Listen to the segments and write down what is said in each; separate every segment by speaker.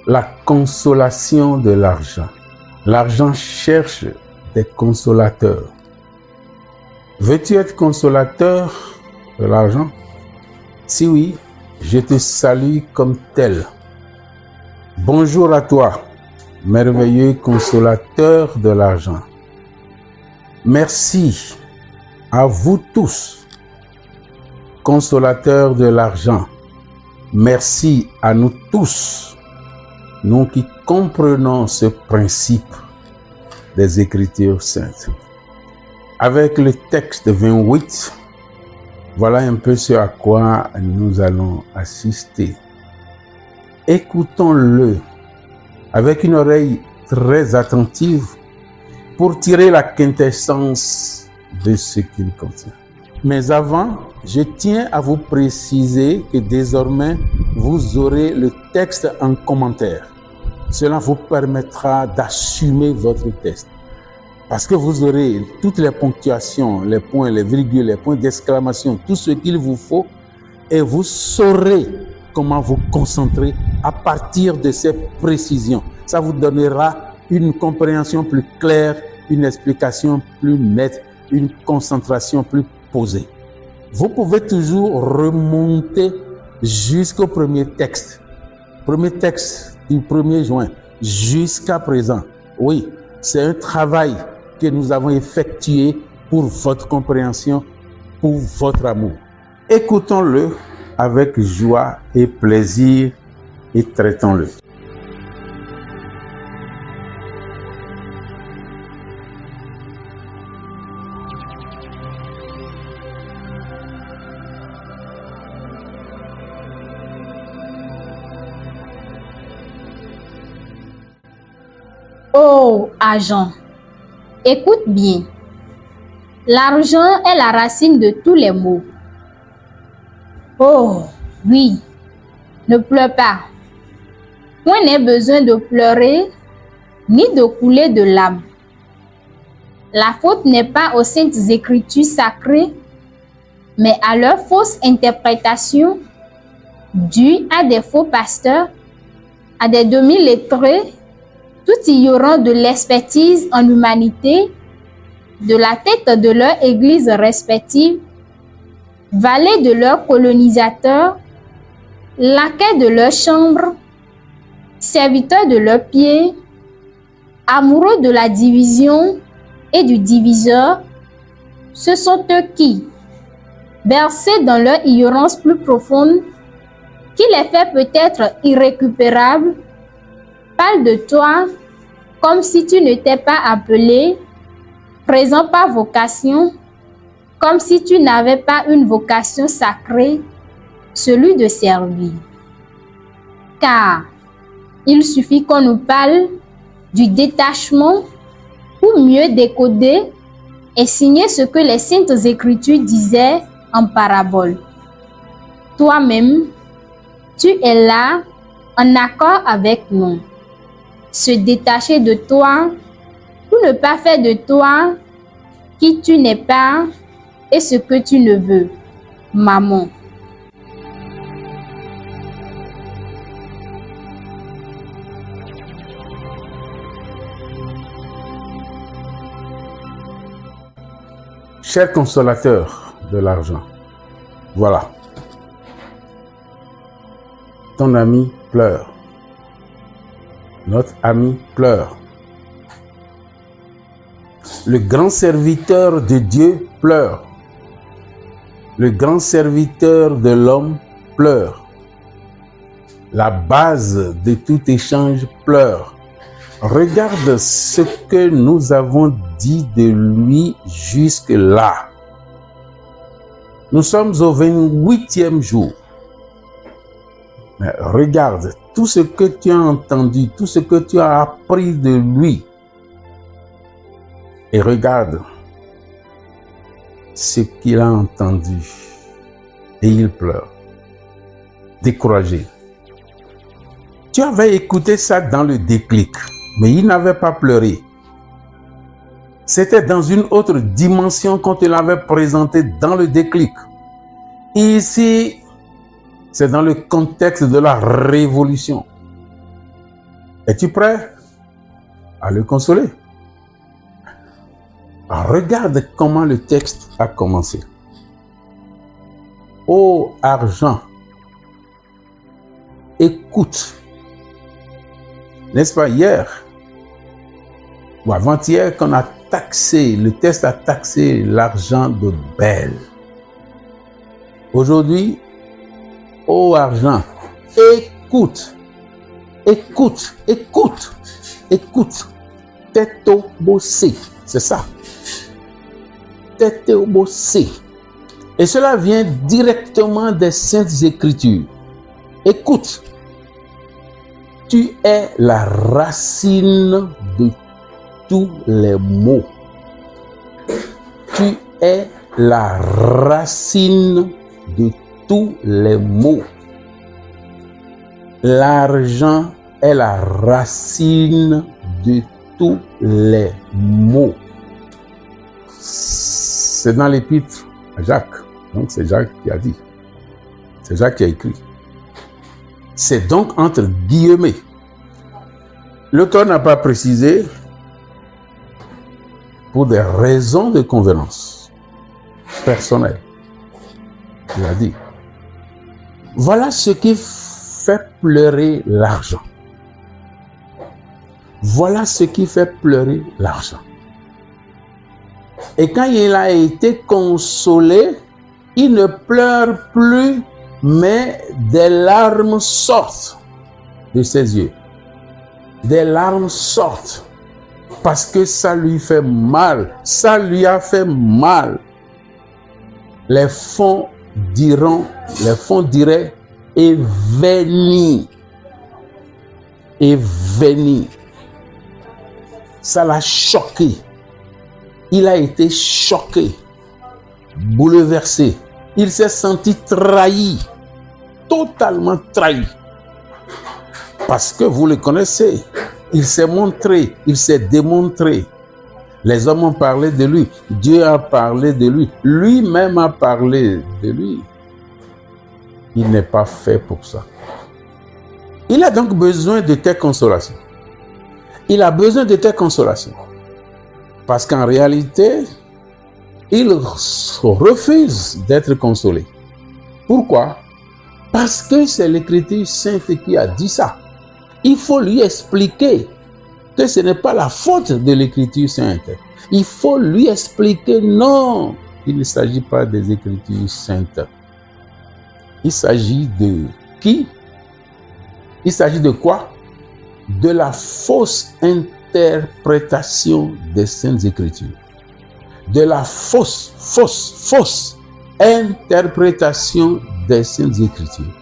Speaker 1: la consolation de l'argent. L'argent cherche des consolateurs. Veux-tu être consolateur de l'argent? Si oui, je te salue comme tel. Bonjour à toi, merveilleux consolateur de l'argent. Merci à vous tous, consolateurs de l'argent. Merci à nous tous, nous qui comprenons ce principe des Écritures saintes. Avec le texte 28, voilà un peu ce à quoi nous allons assister. Écoutons-le avec une oreille très attentive pour tirer la quintessence de ce qu'il contient. Mais avant, je tiens à vous préciser que désormais, vous aurez le texte en commentaire. Cela vous permettra d'assumer votre texte. Parce que vous aurez toutes les ponctuations, les points, les virgules, les points d'exclamation, tout ce qu'il vous faut, et vous saurez comment vous concentrer à partir de ces précisions. Ça vous donnera une compréhension plus claire, une explication plus nette, une concentration plus posée. Vous pouvez toujours remonter jusqu'au premier texte du 1er juin, jusqu'à présent. Oui, c'est un travail que nous avons effectué pour votre compréhension, pour votre amour. Écoutons-le avec joie et plaisir et traitons-le.
Speaker 2: Oh, agent, écoute bien. L'argent est la racine de tous les maux. Oh, oui, ne pleure pas. Point n'est besoin de pleurer, ni de couler de larmes. La faute n'est pas aux saintes écritures sacrées, mais à leur fausse interprétation due à des faux pasteurs, à des demi-lettrés, tout ignorant de l'expertise en humanité, de la tête de leur église respective, valets de leurs colonisateurs, laquais de leur chambre, serviteurs de leurs pieds, amoureux de la division et du diviseur, ce sont eux qui, bercés dans leur ignorance plus profonde, qui les fait peut-être irrécupérables, parlent de toi comme si tu n'étais pas appelé, présent par vocation, comme si tu n'avais pas une vocation sacrée, celui de servir. Car il suffit qu'on nous parle du détachement pour mieux décoder et signer ce que les saintes écritures disaient en parabole. Toi-même, tu es là en accord avec nous. Se détacher de toi pour ne pas faire de toi qui tu n'es pas et ce que tu ne veux. Maman.
Speaker 1: Cher consolateur de l'argent, voilà. Ton ami pleure. Notre ami pleure. Le grand serviteur de Dieu pleure. Le grand serviteur de l'homme pleure. La base de tout échange pleure. Regarde ce que nous avons dit de lui jusque-là. Nous sommes au 28e jour. Mais regarde tout ce que tu as entendu, tout ce que tu as appris de lui. Et regarde ce qu'il a entendu. Et il pleure. Découragé. Tu avais écouté ça dans le déclic, mais il n'avait pas pleuré. C'était dans une autre dimension qu'on te l'avait présenté dans le déclic. Et ici, c'est dans le contexte de la révolution. Es-tu prêt à le consoler? Regarde comment le texte a commencé. Ô argent, écoute. N'est-ce pas hier ou avant-hier qu'on a taxé, le texte a taxé l'argent de belle. Aujourd'hui, ô argent, écoute, écoute, écoute, écoute. Tête au bossé, c'est ça. Tête au bossé. Et cela vient directement des Saintes Écritures. Écoute, tu es la racine de tous les maux. Tu es la racine de tous les maux. L'argent est la racine de tous les maux. C'est dans l'épître à Jacques. Donc c'est Jacques qui a dit. C'est Jacques qui a écrit. C'est donc entre guillemets. L'auteur n'a pas précisé pour des raisons de convenance personnelle. Il a dit, voilà ce qui fait pleurer l'argent. Voilà ce qui fait pleurer l'argent. Et quand il a été consolé, il ne pleure plus, mais des larmes sortent de ses yeux. Des larmes sortent parce que ça lui fait mal. Ça lui a fait mal. Les fonds diraient, et veni. Et veni. Ça l'a choqué. Il a été choqué, bouleversé. Il s'est senti trahi, totalement trahi. Parce que vous le connaissez, il s'est montré, il s'est démontré. Les hommes ont parlé de lui, Dieu a parlé de lui, lui-même a parlé de lui. Il n'est pas fait pour ça. Il a donc besoin de tes consolations. Il a besoin de tes consolations. Parce qu'en réalité, il refuse d'être consolé. Pourquoi? Parce que c'est l'Écriture sainte qui a dit ça. Il faut lui expliquer que ce n'est pas la faute de l'Écriture sainte. Il faut lui expliquer non, il ne s'agit pas des Écritures saintes. Il s'agit de qui? Il s'agit de quoi? De la fausse interprétation des Saintes Écritures. De la fausse interprétation des Saintes Écritures.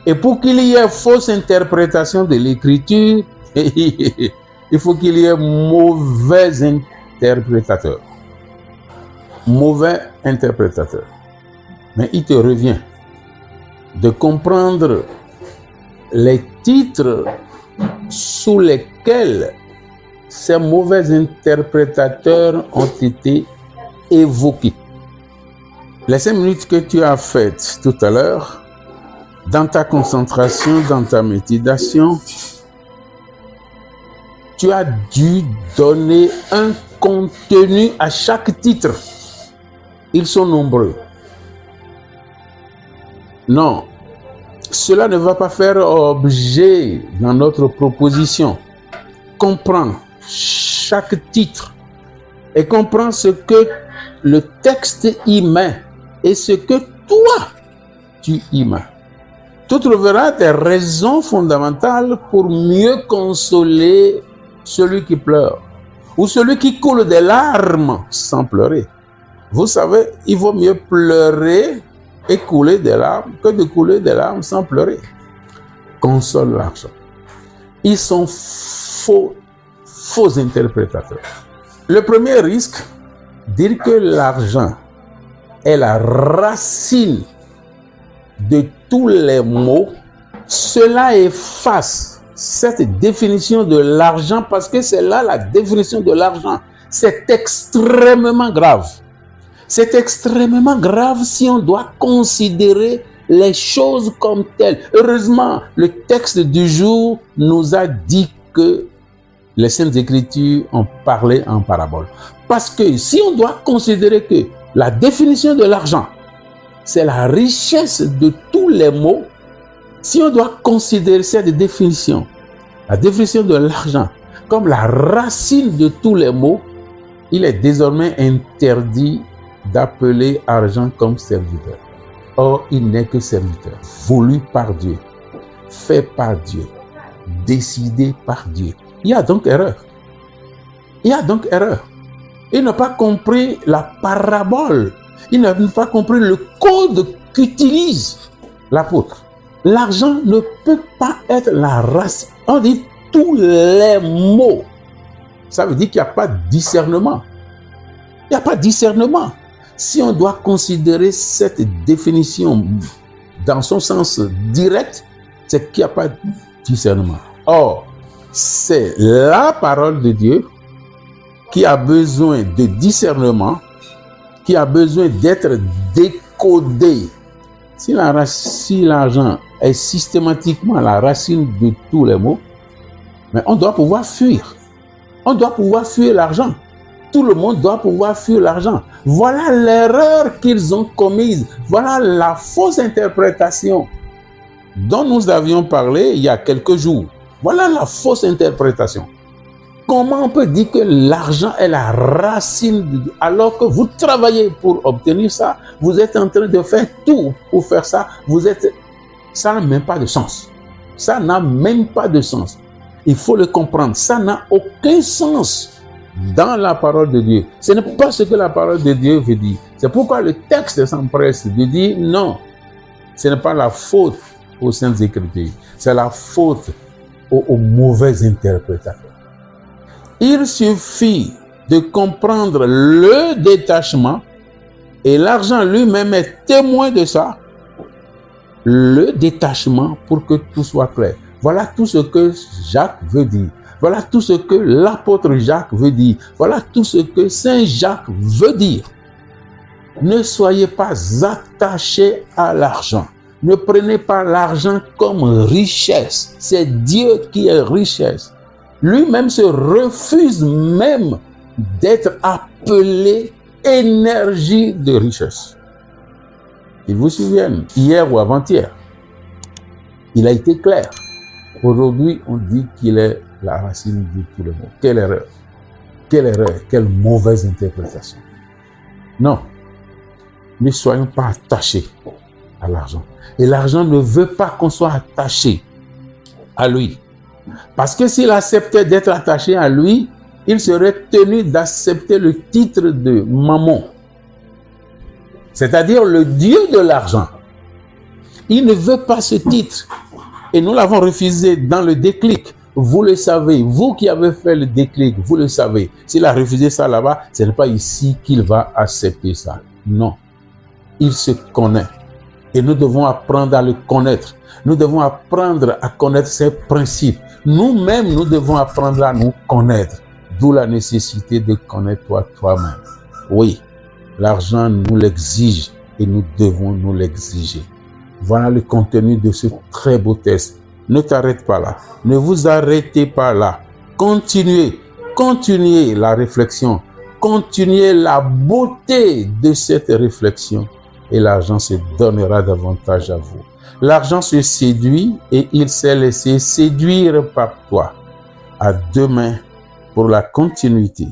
Speaker 1: Et pour qu'il y ait fausse interprétation de l'Écriture, il faut qu'il y ait mauvais interprétateur. Mauvais interprétateur. Mais il te revient de comprendre les titres sous lesquels ces mauvais interprétateurs ont été évoqués. Les 5 minutes que tu as faites tout à l'heure, dans ta concentration, dans ta méditation, tu as dû donner un contenu à chaque titre. Ils sont nombreux. Non, cela ne va pas faire objet dans notre proposition. Comprends chaque titre et comprends ce que le texte y met et ce que toi tu y mets. Tu trouveras des raisons fondamentales pour mieux consoler celui qui pleure ou celui qui coule des larmes sans pleurer. Vous savez, il vaut mieux pleurer et couler des larmes que de couler des larmes sans pleurer. Console l'argent. Ils sont faux interprétateurs. Le premier risque, dire que l'argent est la racine de tous les maux, cela efface cette définition de l'argent parce que c'est là la définition de l'argent. C'est extrêmement grave. C'est extrêmement grave si on doit considérer les choses comme telles. Heureusement, le texte du jour nous a dit que les Saintes Écritures ont parlé en parabole. Parce que si on doit considérer que la définition de l'argent, c'est la richesse de tous les maux, si on doit considérer cette définition, la définition de l'argent, comme la racine de tous les maux, il est désormais interdit d'appeler argent comme serviteur. Or, il n'est que serviteur, voulu par Dieu, fait par Dieu, décidé par Dieu. Il y a donc erreur. Il y a donc erreur. Il n'a pas compris la parabole. Il n'a pas compris le code qu'utilise l'apôtre. L'argent ne peut pas être la race. On dit tous les mots. Ça veut dire qu'il n'y a pas de discernement. Il n'y a pas de discernement. Si on doit considérer cette définition dans son sens direct, c'est qu'il n'y a pas de discernement. Or, c'est la parole de Dieu qui a besoin de discernement, qui a besoin d'être décodé. Si l'argent est systématiquement la racine de tous les maux, mais on doit pouvoir fuir. On doit pouvoir fuir l'argent. Tout le monde doit pouvoir fuir l'argent. Voilà l'erreur qu'ils ont commise. Voilà la fausse interprétation dont nous avions parlé il y a quelques jours. Voilà la fausse interprétation. Comment on peut dire que l'argent est la racine alors que vous travaillez pour obtenir ça, vous êtes en train de faire tout pour faire ça, ça n'a même pas de sens. Ça n'a même pas de sens. Il faut le comprendre. Ça n'a aucun sens dans la parole de Dieu. Ce n'est pas ce que la parole de Dieu veut dire. C'est pourquoi le texte s'empresse de dire non. Ce n'est pas la faute aux Saintes Écritures. C'est la faute aux mauvaises interprétations. Il suffit de comprendre le détachement et l'argent lui-même est témoin de ça. Le détachement pour que tout soit clair. Voilà tout ce que Jacques veut dire. Voilà tout ce que l'apôtre Jacques veut dire. Voilà tout ce que Saint Jacques veut dire. Ne soyez pas attachés à l'argent. Ne prenez pas l'argent comme richesse. C'est Dieu qui est richesse. Lui-même se refuse même d'être appelé énergie de richesse. Ils vous souviennent, hier ou avant-hier, il a été clair. Aujourd'hui, on dit qu'il est la racine de tout le monde. Quelle erreur! Quelle erreur! Quelle mauvaise interprétation! Non, ne soyons pas attachés à l'argent. Et l'argent ne veut pas qu'on soit attaché à lui. Parce que s'il acceptait d'être attaché à lui, il serait tenu d'accepter le titre de mammon, c'est-à-dire le Dieu de l'argent. Il ne veut pas ce titre. Et nous l'avons refusé dans le déclic. Vous le savez, vous qui avez fait le déclic, vous le savez. S'il a refusé ça là-bas, ce n'est pas ici qu'il va accepter ça. Non. Il se connaît. Et nous devons apprendre à le connaître. Nous devons apprendre à connaître ses principes. Nous-mêmes, nous devons apprendre à nous connaître. D'où la nécessité de connaître toi-même. Oui, l'argent nous l'exige et nous devons nous l'exiger. Voilà le contenu de ce très beau texte. Ne t'arrête pas là. Ne vous arrêtez pas là. Continuez la réflexion. Continuez la beauté de cette réflexion. Et l'argent se donnera davantage à vous. L'argent se séduit et il s'est laissé séduire par toi. À demain pour la continuité.